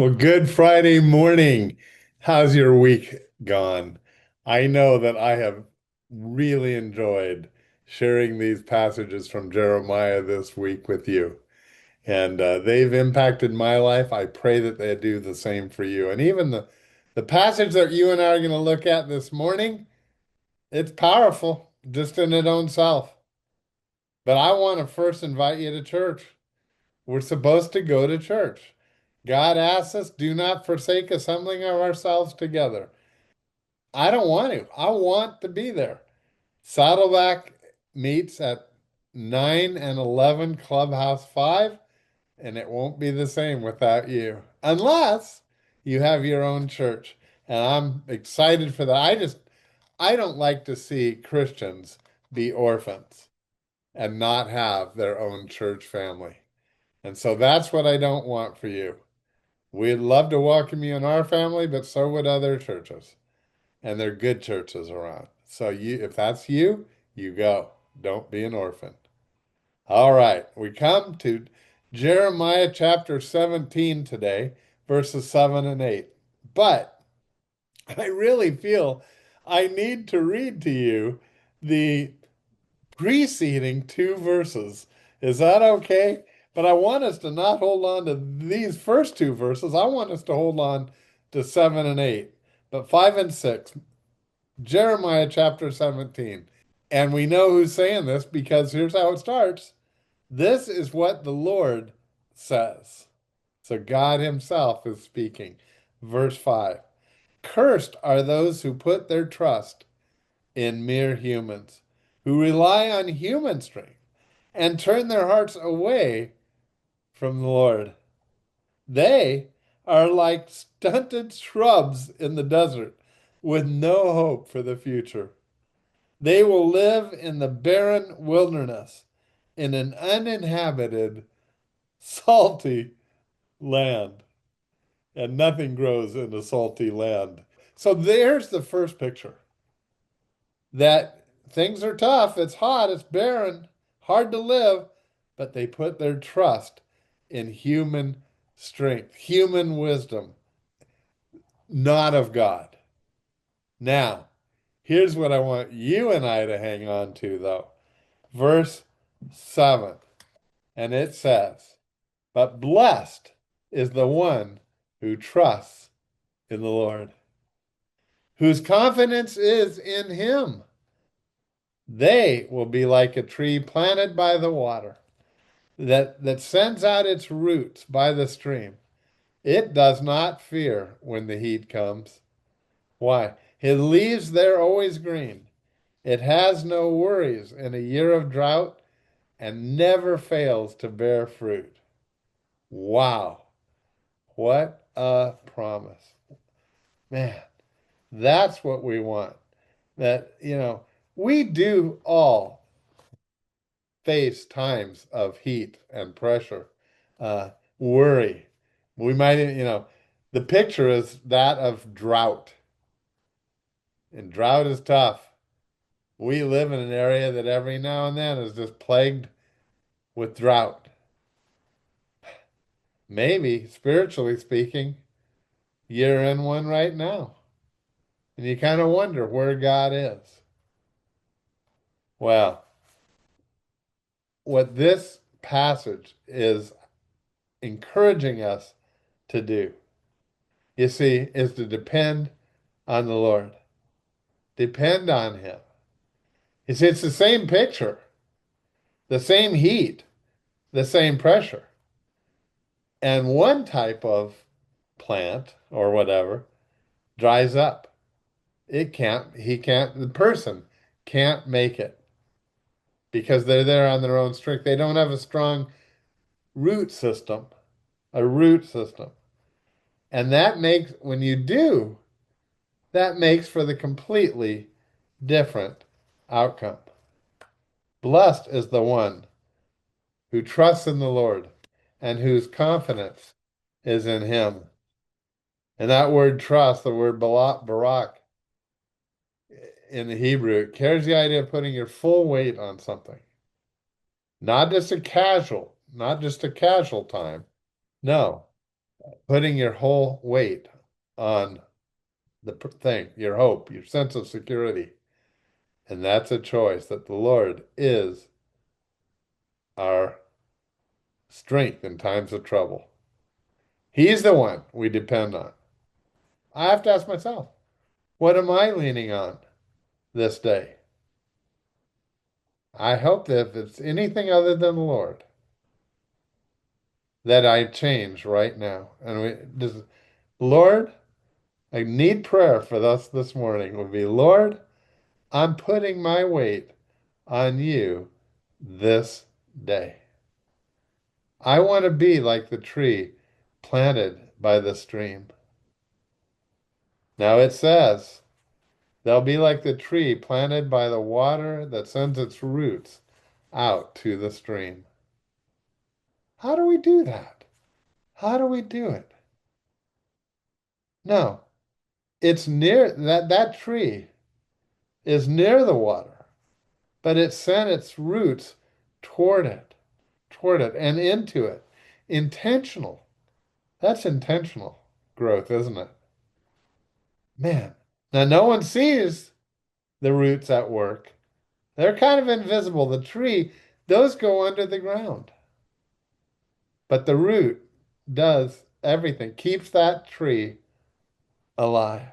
Well, good Friday morning. How's your week gone? I know that I have really enjoyed sharing these passages from Jeremiah this week with you, and they've impacted my life. I pray that they do the same for you. And even the passage that you and I are going to look at this morning, it's powerful just in its own self. But I want to first invite you to church. We're supposed to go to church. God asks us, do not forsake assembling of ourselves together. I don't want to. I want to be there. Saddleback meets at 9 and 11 Clubhouse 5, and it won't be the same without you, unless you have your own church. And I'm excited for that. I don't like to see Christians be orphans and not have their own church family. And so that's what I don't want for you. We'd love to welcome you in our family, but so would other churches. And they're good churches around. So if that's you, you go. Don't be an orphan. All right, we come to Jeremiah chapter 17 today, verses 7 and 8. But I really feel I need to read to you the preceding two verses. Is that okay? But I want us to not hold on to these first two verses. I want us to hold on to 7 and 8. But 5 and 6, Jeremiah chapter 17. And we know who's saying this because here's how it starts. This is what the Lord says. So God Himself is speaking. Verse 5. Cursed are those who put their trust in mere humans, who rely on human strength and turn their hearts away from the Lord. They are like stunted shrubs in the desert with no hope for the future. They will live in the barren wilderness in an uninhabited, salty land, and nothing grows in a salty land. So there's the first picture that things are tough, it's hot, it's barren, hard to live, but they put their trust in human strength, human wisdom, not of God. Now, here's what I want you and I to hang on to, though. Verse 7, and it says, but blessed is the one who trusts in the Lord, whose confidence is in Him. They will be like a tree planted by the water that sends out its roots by the stream. It does not fear when the heat comes. Why? Its leaves they're always green. It has no worries in a year of drought and never fails to bear fruit. Wow. What a promise. Man, that's what we want. That, we do all face times of heat and pressure, worry. We might, the picture is that of drought, and drought is tough. We live in an area that every now and then is just plagued with drought. Maybe, spiritually speaking, you're in one right now, and you kind of wonder where God is. Well, what this passage is encouraging us to do, you see, is to depend on the Lord. Depend on Him. You see, it's the same picture, the same heat, the same pressure. And one type of plant or whatever dries up. The person can't make it because they're there on their own strength. They don't have a strong root system, a root system. And when you do, that makes for the completely different outcome. Blessed is the one who trusts in the Lord and whose confidence is in Him. And that word trust, the word barak in the Hebrew, it carries the idea of putting your full weight on something. Not just a casual time. No, putting your whole weight on the thing, your hope, your sense of security. And that's a choice that the Lord is our strength in times of trouble. He's the one we depend on. I have to ask myself, what am I leaning on this day? I hope that if it's anything other than the Lord, that I change right now. And Lord, I need prayer for us this morning would be, Lord, I'm putting my weight on you this day. I want to be like the tree planted by the stream. Now it says, they'll be like the tree planted by the water that sends its roots out to the stream. How do we do that? How do we do it? No, it's near that tree is near the water, but it sent its roots toward it, toward it, and into it. Intentional. That's intentional growth, isn't it? Man. Now, no one sees the roots at work. They're kind of invisible. The tree, those go under the ground. But the root does everything, keeps that tree alive.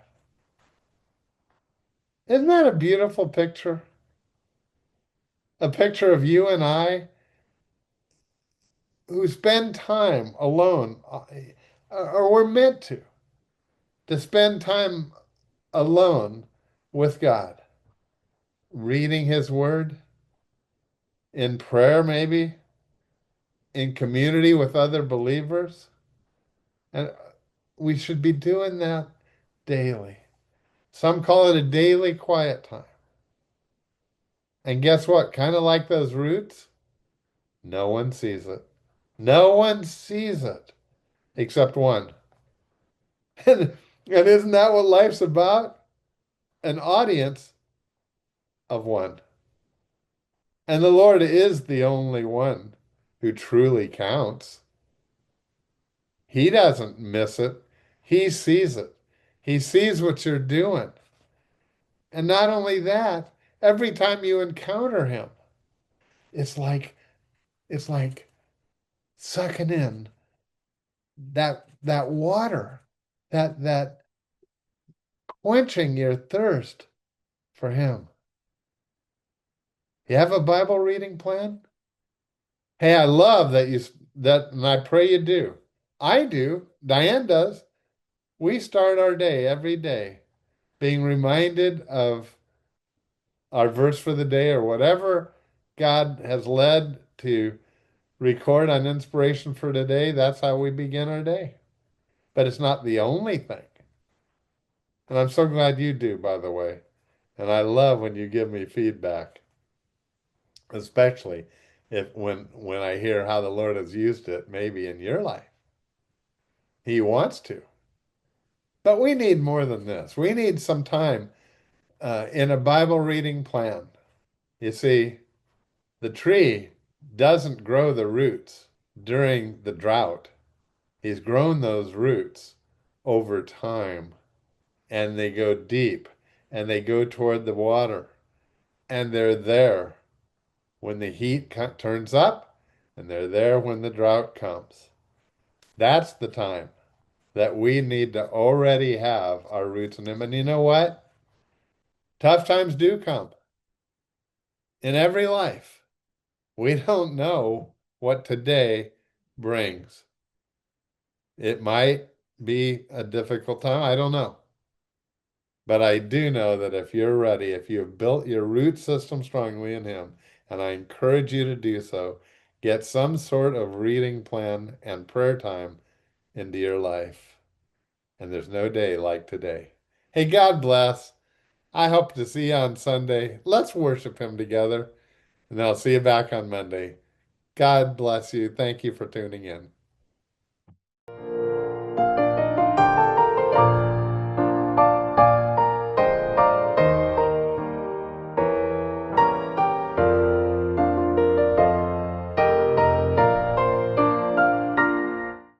Isn't that a beautiful picture? A picture of you and I who spend time alone, or we're meant to spend time alone with God, reading His Word, in prayer, maybe, in community with other believers. And we should be doing that daily. Some call it a daily quiet time. And guess what? Kind of like those roots, no one sees it. No one sees it except one. And isn't that what life's about? An audience of one. And the Lord is the only one who truly counts. He doesn't miss it. He sees it. He sees what you're doing. And not only that, every time you encounter him, it's like it's like sucking in that water, that quenching your thirst for him. You have a Bible reading plan? Hey, I love that, and I pray you do. I do. Diane does. We start our day every day being reminded of our verse for the day or whatever God has led to record on inspiration for today. That's how we begin our day. But it's not the only thing. And I'm so glad you do, by the way. And I love when you give me feedback, especially if when I hear how the Lord has used it, maybe in your life. He wants to. But we need more than this. We need some time in a Bible reading plan. You see, the tree doesn't grow the roots during the drought. He's grown those roots over time, and they go deep and they go toward the water, and they're there when the heat turns up, and they're there when the drought comes. That's the time that we need to already have our roots in Him. And you know what? Tough times do come in every life. We don't know what today brings. It might be a difficult time. I don't know. But I do know that if you're ready, if you've built your root system strongly in Him, and I encourage you to do so, get some sort of reading plan and prayer time into your life. And there's no day like today. Hey, God bless. I hope to see you on Sunday. Let's worship Him together, and I'll see you back on Monday. God bless you. Thank you for tuning in.